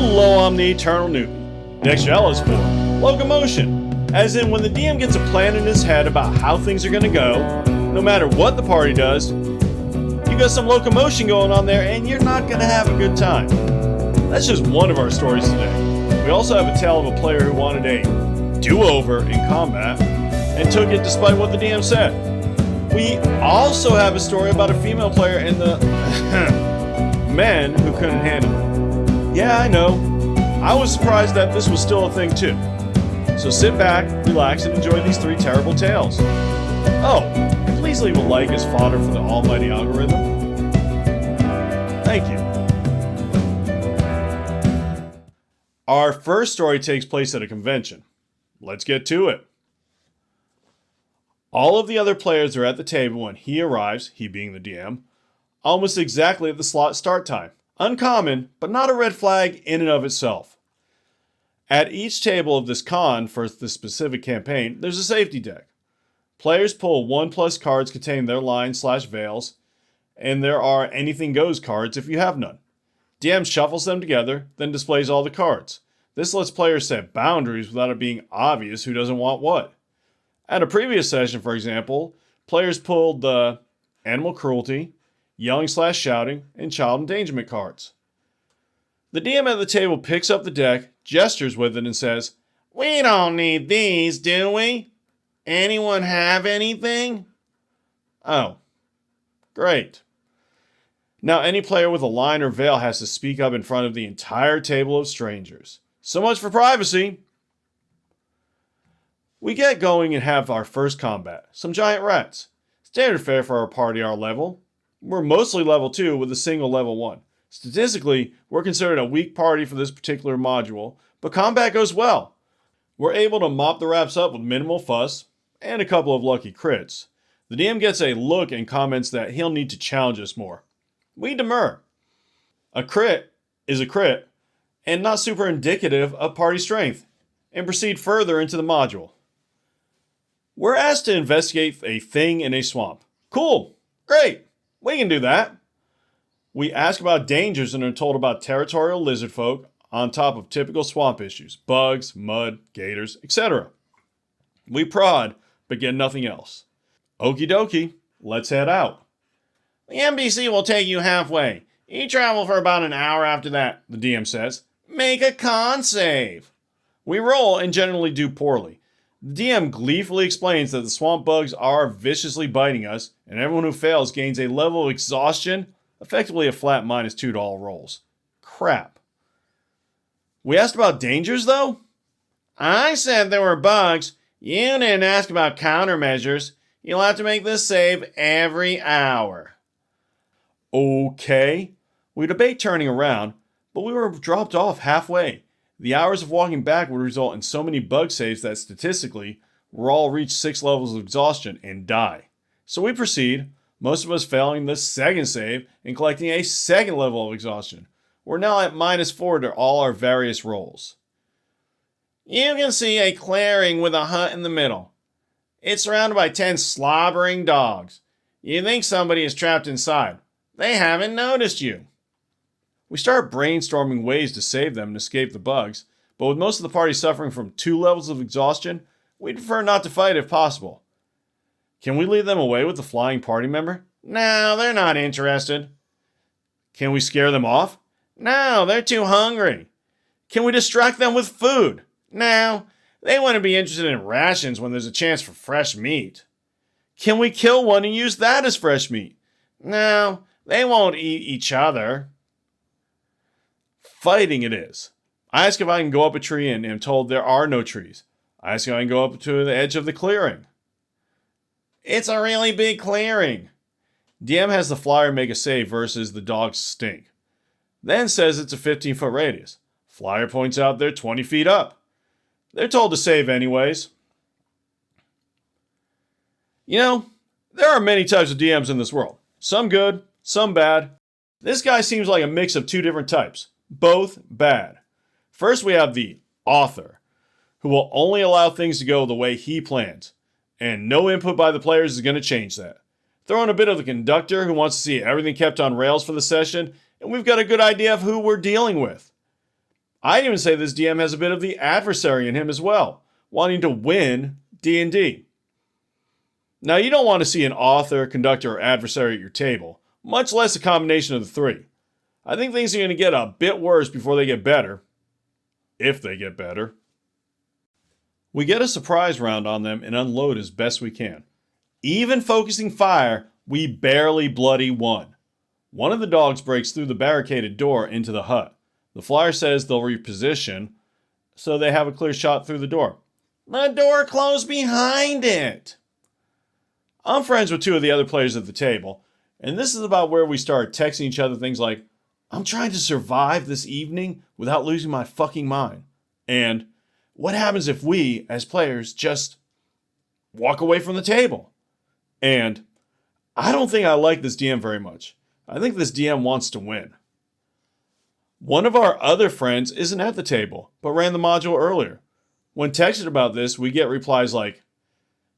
Hello, I'm the Eternal Newbie. Next L is for locomotion, as in when the DM gets a plan in his head about how things are going to go, no matter what the party does, you got some locomotion going on there and you're not going to have a good time. That's just one of our stories today. We also have a tale of a player who wanted a do-over in combat and took it despite what the DM said. We also have a story about a female player and the men who couldn't handle it. Yeah, I know. I was surprised that this was still a thing too. So sit back, relax, and enjoy these 3 terrible tales. Oh, please leave a like as fodder for the almighty algorithm. Thank you. Our first story takes place at a convention. Let's get to it. All of the other players are at the table when he arrives, he being the DM, almost exactly at the slot start time. Uncommon, but not a red flag in and of itself. At each table of this con for the specific campaign, there's a safety deck. Players pull 1+ cards containing their lines/veils, and there are anything goes cards if you have none. DM shuffles them together, then displays all the cards. This lets players set boundaries without it being obvious who doesn't want what. At a previous session, for example, players pulled the animal cruelty, yelling/shouting, and child endangerment cards. The DM at the table picks up the deck, gestures with it, and says, "We don't need these, do we? Anyone have anything?" Oh, great. Now any player with a line or veil has to speak up in front of the entire table of strangers. So much for privacy. We get going and have our first combat, some giant rats. Standard fare for our party our level. We're mostly level 2 with a single level 1. Statistically, we're considered a weak party for this particular module, but combat goes well. We're able to mop the raps up with minimal fuss, and a couple of lucky crits. The DM gets a look and comments that he'll need to challenge us more. We demur. A crit is a crit, and not super indicative of party strength, and proceed further into the module. We're asked to investigate a thing in a swamp. Cool, great, we can do that. We ask about dangers and are told about territorial lizard folk on top of typical swamp issues, bugs, mud, gators, etc. We prod, but get nothing else. Okie dokie, let's head out. The NPC will take you halfway. You travel for about an hour after that, the DM says. Make a con save. We roll and generally do poorly. The DM gleefully explains that the swamp bugs are viciously biting us, and everyone who fails gains a level of exhaustion, effectively a flat -2 to all rolls. Crap. We asked about dangers, though? I said there were bugs. You didn't ask about countermeasures. You'll have to make this save every hour. Okay. We debate turning around, but we were dropped off halfway. The hours of walking back would result in so many bug saves that statistically, we'll all reach 6 levels of exhaustion and die. So we proceed, most of us failing the second save and collecting a 2nd level of exhaustion. We're now at -4 to all our various rolls. You can see a clearing with a hut in the middle. It's surrounded by 10 slobbering dogs. You think somebody is trapped inside. They haven't noticed you. We start brainstorming ways to save them and escape the bugs, but with most of the party suffering from 2 levels of exhaustion, we'd prefer not to fight if possible. Can we lead them away with the flying party member? No, they're not interested. Can we scare them off? No, they're too hungry. Can we distract them with food? No, they wouldn't be interested in rations when there's a chance for fresh meat. Can we kill one and use that as fresh meat? No, they won't eat each other. Fighting it is. I ask if I can go up a tree and am told there are no trees. I ask if I can go up to the edge of the clearing. It's a really big clearing. DM has the flyer make a save versus the dogs stink. Then says it's a 15-foot radius. Flyer points out they're 20 feet up. They're told to save anyways. You know, there are many types of DMs in this world. Some good, some bad. This guy seems like a mix of 2 different types. Both bad. First we have the author, who will only allow things to go the way he plans, and no input by the players is going to change that. Throw in a bit of the conductor who wants to see everything kept on rails for the session, and we've got a good idea of who we're dealing with. I'd even say this DM has a bit of the adversary in him as well, wanting to win D&D. Now, you don't want to see an author, conductor, or adversary at your table, much less a combination of the three. I think things are going to get a bit worse before they get better. If they get better. We get a surprise round on them and unload as best we can. Even focusing fire, we barely bloody won. One of the dogs breaks through the barricaded door into the hut. The flyer says they'll reposition, so they have a clear shot through the door. The door closed behind it. I'm friends with two of the other players at the table, and this is about where we start texting each other things like, I'm trying to survive this evening without losing my fucking mind. And what happens if we, as players, just walk away from the table? And I don't think I like this DM very much. I think this DM wants to win. One of our other friends isn't at the table, but ran the module earlier. When texted about this, we get replies like,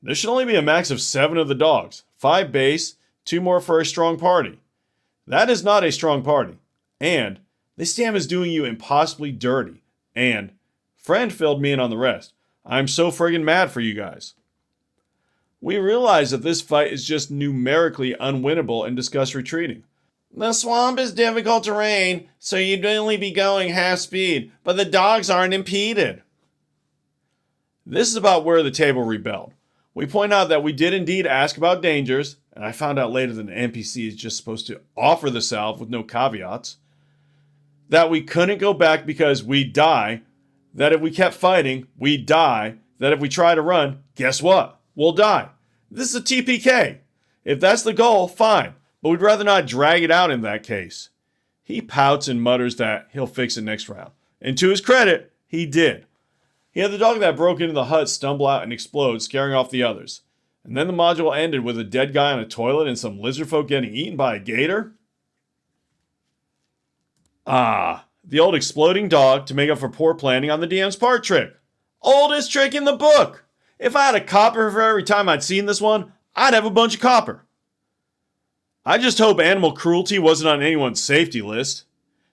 there should only be a max of 7 of the dogs, 5 base, 2 more for a strong party. That is not a strong party. And this DM is doing you impossibly dirty. And friend filled me in on the rest. I'm so friggin' mad for you guys. We realize that this fight is just numerically unwinnable and discuss retreating. The swamp is difficult terrain, so you'd only be going half speed, but the dogs aren't impeded. This is about where the table rebelled. We point out that we did indeed ask about dangers, and I found out later that an NPC is just supposed to offer the salve with no caveats. That we couldn't go back because we'd die. That if we kept fighting, we'd die. That if we try to run, guess what? We'll die. This is a TPK. If that's the goal, fine. But we'd rather not drag it out in that case. He pouts and mutters that he'll fix it next round. And to his credit, he did. He had the dog that broke into the hut stumble out and explode, scaring off the others. And then the module ended with a dead guy on a toilet and some lizard folk getting eaten by a gator? Ah, the old exploding dog to make up for poor planning on the DM's part trick. Oldest trick in the book! If I had a copper for every time I'd seen this one, I'd have a bunch of copper. I just hope animal cruelty wasn't on anyone's safety list.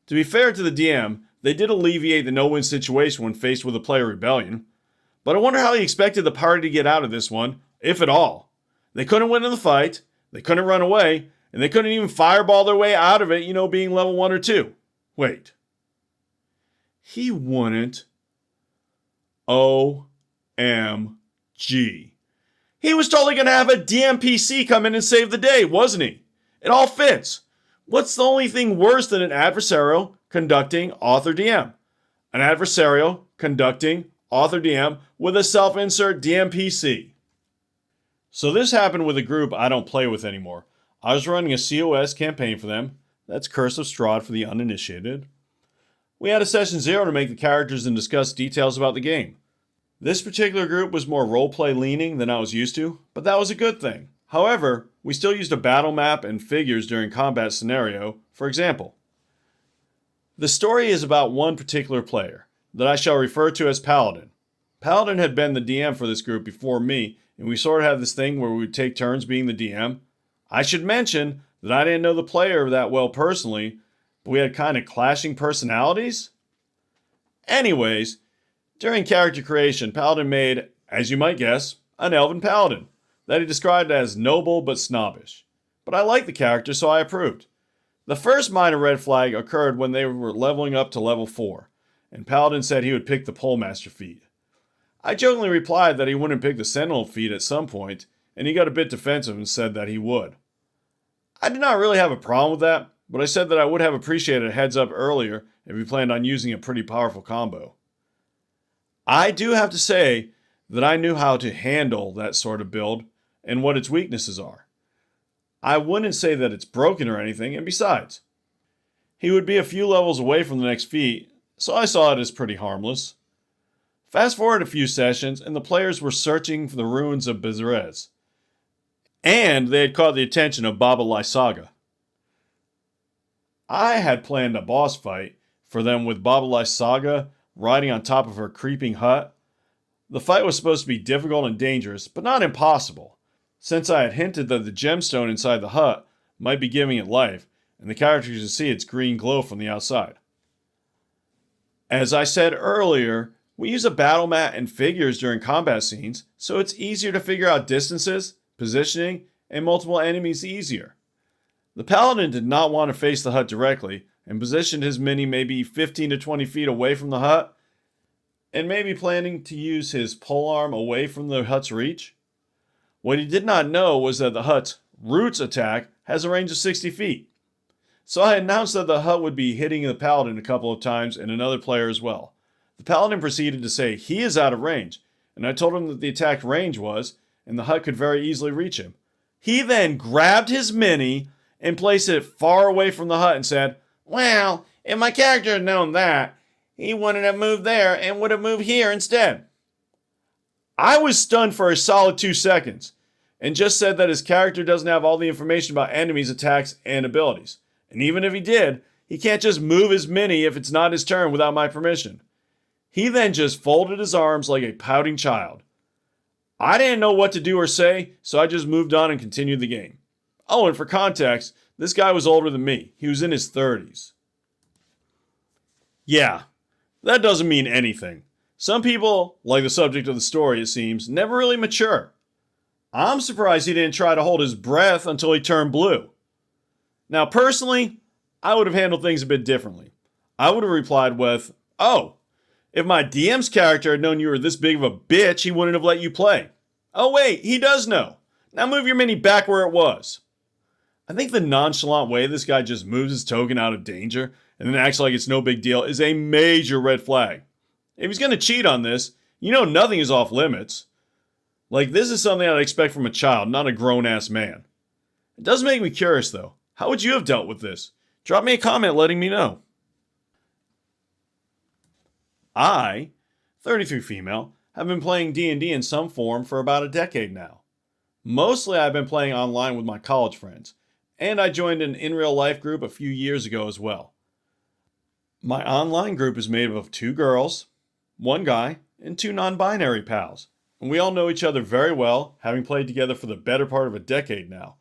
To be fair to the DM, they did alleviate the no-win situation when faced with a player rebellion. But I wonder how he expected the party to get out of this one, if at all. They couldn't win in the fight, they couldn't run away, and they couldn't even fireball their way out of it, being level 1 or 2. Wait. He wouldn't. OMG. He was totally going to have a DMPC come in and save the day, wasn't he? It all fits. What's the only thing worse than an adversarial conducting author DM? An adversarial conducting author DM with a self-insert DMPC. So this happened with a group I don't play with anymore. I was running a COS campaign for them. That's Curse of Strahd for the uninitiated. We had a session 0 to make the characters and discuss details about the game. This particular group was more roleplay leaning than I was used to, but that was a good thing. However, we still used a battle map and figures during combat scenario, for example. The story is about one particular player, that I shall refer to as Paladin. Paladin had been the DM for this group before me, and we sort of had this thing where we would take turns being the DM. I should mention that I didn't know the player that well personally, but we had kind of clashing personalities. Anyways, during character creation, Paladin made, as you might guess, an elven paladin that he described as noble but snobbish. But I liked the character, so I approved. The first minor red flag occurred when they were leveling up to level 4, and Paladin said he would pick the Polemaster feat. I jokingly replied that he wouldn't pick the Sentinel feat at some point, and he got a bit defensive and said that he would. I did not really have a problem with that, but I said that I would have appreciated a heads up earlier if we planned on using a pretty powerful combo. I do have to say that I knew how to handle that sort of build and what its weaknesses are. I wouldn't say that it's broken or anything, and besides, he would be a few levels away from the next feat, so I saw it as pretty harmless. Fast forward a few sessions, and the players were searching for the ruins of Bezerez. And they had caught the attention of Baba Lysaga. I had planned a boss fight for them with Baba Lysaga riding on top of her creeping hut. The fight was supposed to be difficult and dangerous, but not impossible, since I had hinted that the gemstone inside the hut might be giving it life, and the characters could see its green glow from the outside. As I said earlier, we use a battle mat and figures during combat scenes, so it's easier to figure out distances, positioning, and multiple enemies easier. The paladin did not want to face the hut directly and positioned his mini maybe 15 to 20 feet away from the hut, and maybe planning to use his polearm away from the hut's reach. What he did not know was that the hut's roots attack has a range of 60 feet. So I announced that the hut would be hitting the paladin a couple of times and another player as well. The paladin proceeded to say he is out of range, and I told him that the attack range was, and the hut could very easily reach him. He then grabbed his mini and placed it far away from the hut and said, "Well, if my character had known that, he wouldn't have moved there and would have moved here instead." I was stunned for a solid 2 seconds and just said that his character doesn't have all the information about enemies' attacks and abilities. And even if he did, he can't just move his mini if it's not his turn without my permission. He then just folded his arms like a pouting child. I didn't know what to do or say, so I just moved on and continued the game. Oh, and for context, this guy was older than me. He was in his 30s. Yeah, that doesn't mean anything. Some people, like the subject of the story it seems, never really mature. I'm surprised he didn't try to hold his breath until he turned blue. Now, personally, I would have handled things a bit differently. I would have replied with, "Oh, if my DM's character had known you were this big of a bitch, he wouldn't have let you play. Oh wait, he does know. Now move your mini back where it was." I think the nonchalant way this guy just moves his token out of danger and then acts like it's no big deal is a major red flag. If he's going to cheat on this, you know nothing is off limits. Like, this is something I'd expect from a child, not a grown-ass man. It does make me curious, though. How would you have dealt with this? Drop me a comment letting me know. I, 33 female, have been playing D&D in some form for about a decade now. Mostly I've been playing online with my college friends, and I joined an in-real-life group a few years ago as well. My online group is made up of 2 girls, 1 guy, and 2 non-binary pals, and we all know each other very well, having played together for the better part of a decade now.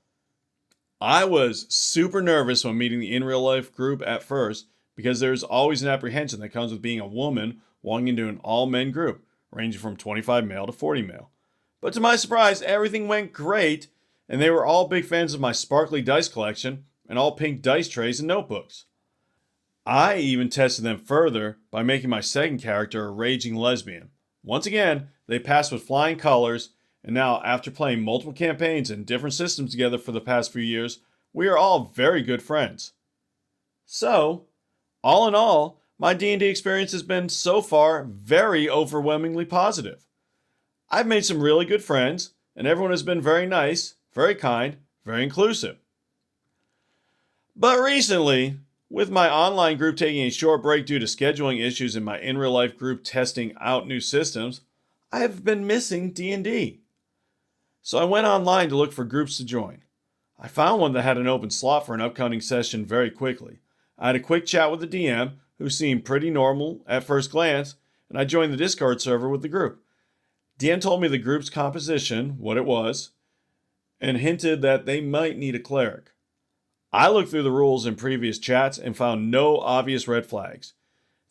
I was super nervous when meeting the in-real-life group at first, because there's always an apprehension that comes with being a woman walking into an all-men group, ranging from 25 male to 40 male. But to my surprise, everything went great, and they were all big fans of my sparkly dice collection and all pink dice trays and notebooks. I even tested them further by making my second character a raging lesbian. Once again, they passed with flying colors, and now after playing multiple campaigns and different systems together for the past few years, we are all very good friends. So, all in all, my D&D experience has been so far very overwhelmingly positive. I've made some really good friends, and everyone has been very nice, very kind, very inclusive. But recently, with my online group taking a short break due to scheduling issues and my in-real-life group testing out new systems, I have been missing D&D. So I went online to look for groups to join. I found one that had an open slot for an upcoming session very quickly. I had a quick chat with the DM, who seemed pretty normal at first glance, and I joined the Discord server with the group. DM told me the group's composition, what it was, and hinted that they might need a cleric. I looked through the rules in previous chats and found no obvious red flags.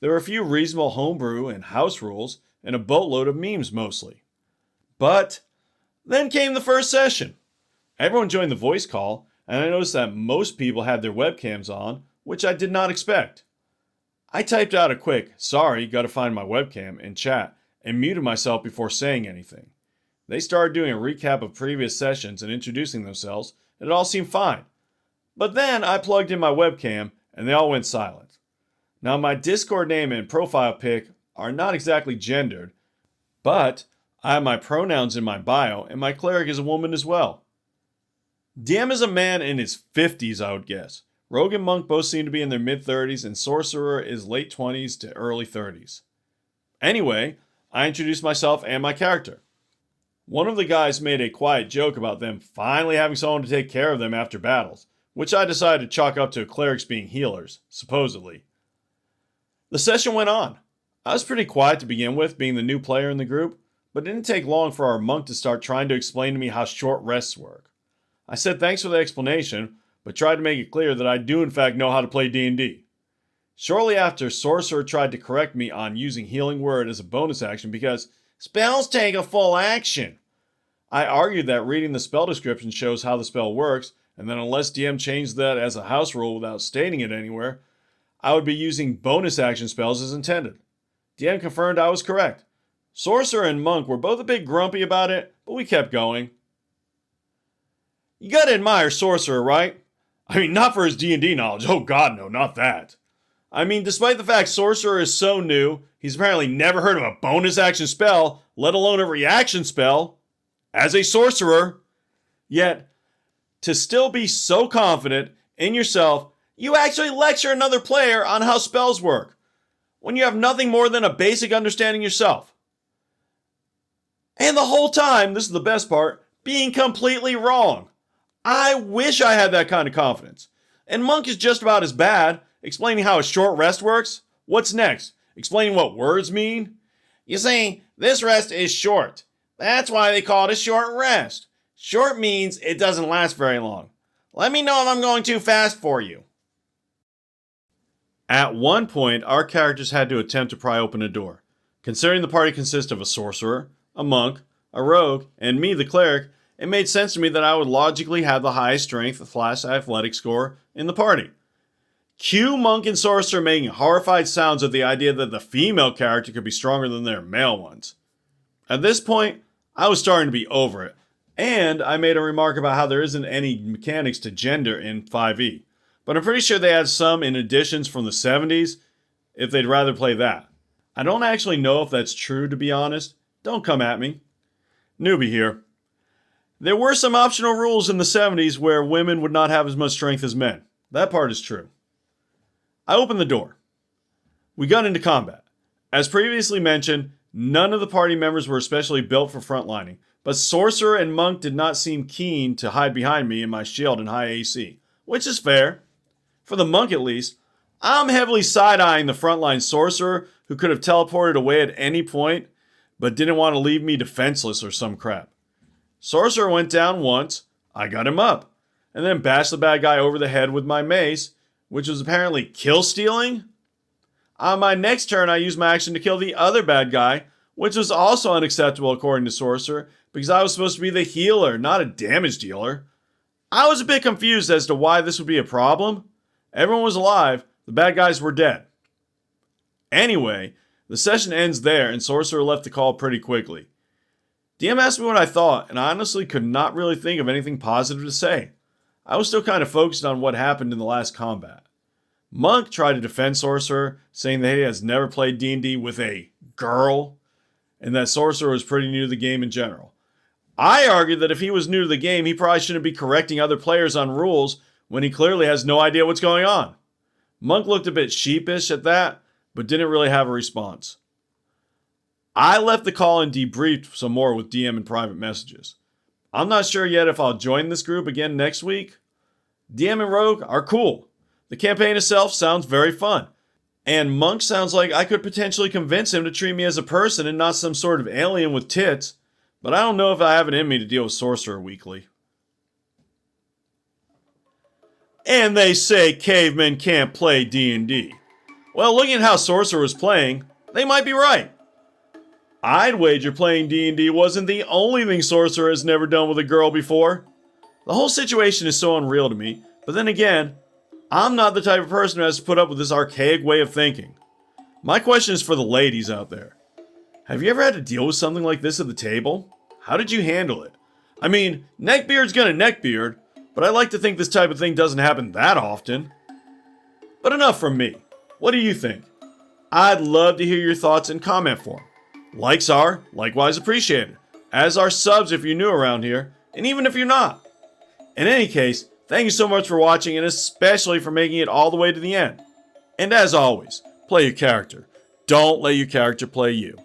There were a few reasonable homebrew and house rules, and a boatload of memes mostly. But then came the first session. Everyone joined the voice call, and I noticed that most people had their webcams on, which I did not expect. I typed out a quick, "Sorry, gotta find my webcam," in chat, and muted myself before saying anything. They started doing a recap of previous sessions and introducing themselves, and it all seemed fine. But then I plugged in my webcam, and they all went silent. Now, my Discord name and profile pic are not exactly gendered, but I have my pronouns in my bio, and my cleric is a woman as well. DM is a man in his 50s, I would guess. Rogue and Monk both seem to be in their mid-30s, and Sorcerer is late 20s to early 30s. Anyway, I introduced myself and my character. One of the guys made a quiet joke about them finally having someone to take care of them after battles, which I decided to chalk up to clerics being healers, supposedly. The session went on. I was pretty quiet to begin with, being the new player in the group, but it didn't take long for our monk to start trying to explain to me how short rests work. I said thanks for the explanation, but tried to make it clear that I do in fact know how to play D&D. Shortly after, Sorcerer tried to correct me on using Healing Word as a bonus action because spells take a full action. I argued that reading the spell description shows how the spell works, and that unless DM changed that as a house rule without stating it anywhere, I would be using bonus action spells as intended. DM confirmed I was correct. Sorcerer and Monk were both a bit grumpy about it, but we kept going. You gotta admire Sorcerer, right? I mean, not for his D&D knowledge. Oh god, no, not that. I mean, despite the fact Sorcerer is so new, he's apparently never heard of a bonus action spell, let alone a reaction spell, as a sorcerer. Yet, to still be so confident in yourself, you actually lecture another player on how spells work, when you have nothing more than a basic understanding yourself. And the whole time, this is the best part, being completely wrong. I wish I had that kind of confidence. And Monk is just about as bad, explaining how a short rest works. What's next? Explaining what words mean? You see, this rest is short. That's why they call it a short rest. Short means it doesn't last very long. Let me know if I'm going too fast for you. At one point, our characters had to attempt to pry open a door. Considering the party consists of a sorcerer, a monk, a rogue, and me, the cleric, it made sense to me that I would logically have the highest strength / athletic score in the party. Cue monk and sorcerer making horrified sounds at the idea that the female character could be stronger than their male ones. At this point, I was starting to be over it, and I made a remark about how there isn't any mechanics to gender in 5e, but I'm pretty sure they had some in additions from the 70s if they'd rather play that. I don't actually know if that's true, to be honest. Don't come at me. Newbie here. There were some optional rules in the 70s where women would not have as much strength as men. That part is true. I opened the door. We got into combat. As previously mentioned, none of the party members were especially built for frontlining, but Sorcerer and Monk did not seem keen to hide behind me and my shield and high AC, which is fair. For the Monk at least, I'm heavily side-eyeing the frontline Sorcerer who could have teleported away at any point, but didn't want to leave me defenseless or some crap. Sorcerer went down once, I got him up, and then bashed the bad guy over the head with my mace, which was apparently kill stealing. On my next turn, I used my action to kill the other bad guy, which was also unacceptable according to Sorcerer, because I was supposed to be the healer, not a damage dealer. I was a bit confused as to why this would be a problem. Everyone was alive, the bad guys were dead. Anyway, the session ends there, and Sorcerer left the call pretty quickly. DM asked me what I thought, and I honestly could not really think of anything positive to say. I was still kind of focused on what happened in the last combat. Monk tried to defend Sorcerer, saying that he has never played D&D with a girl, and that Sorcerer was pretty new to the game in general. I argued that if he was new to the game, he probably shouldn't be correcting other players on rules when he clearly has no idea what's going on. Monk looked a bit sheepish at that, but didn't really have a response. I left the call and debriefed some more with DM in private messages. I'm not sure yet if I'll join this group again next week. DM and Rogue are cool. The campaign itself sounds very fun. And Monk sounds like I could potentially convince him to treat me as a person and not some sort of alien with tits, but I don't know if I have it in me to deal with Sorcerer weekly. And they say cavemen can't play D&D. Well, looking at how Sorcerer was playing, they might be right. I'd wager playing D&D wasn't the only thing Sorcerer has never done with a girl before. The whole situation is so unreal to me, but then again, I'm not the type of person who has to put up with this archaic way of thinking. My question is for the ladies out there. Have you ever had to deal with something like this at the table? How did you handle it? I mean, neckbeard's gonna neckbeard, but I like to think this type of thing doesn't happen that often. But enough from me. What do you think? I'd love to hear your thoughts in comment form. Likes are likewise appreciated, as are subs if you're new around here, and even if you're not. In any case, thank you so much for watching, and especially for making it all the way to the end. And as always, play your character. Don't let your character play you.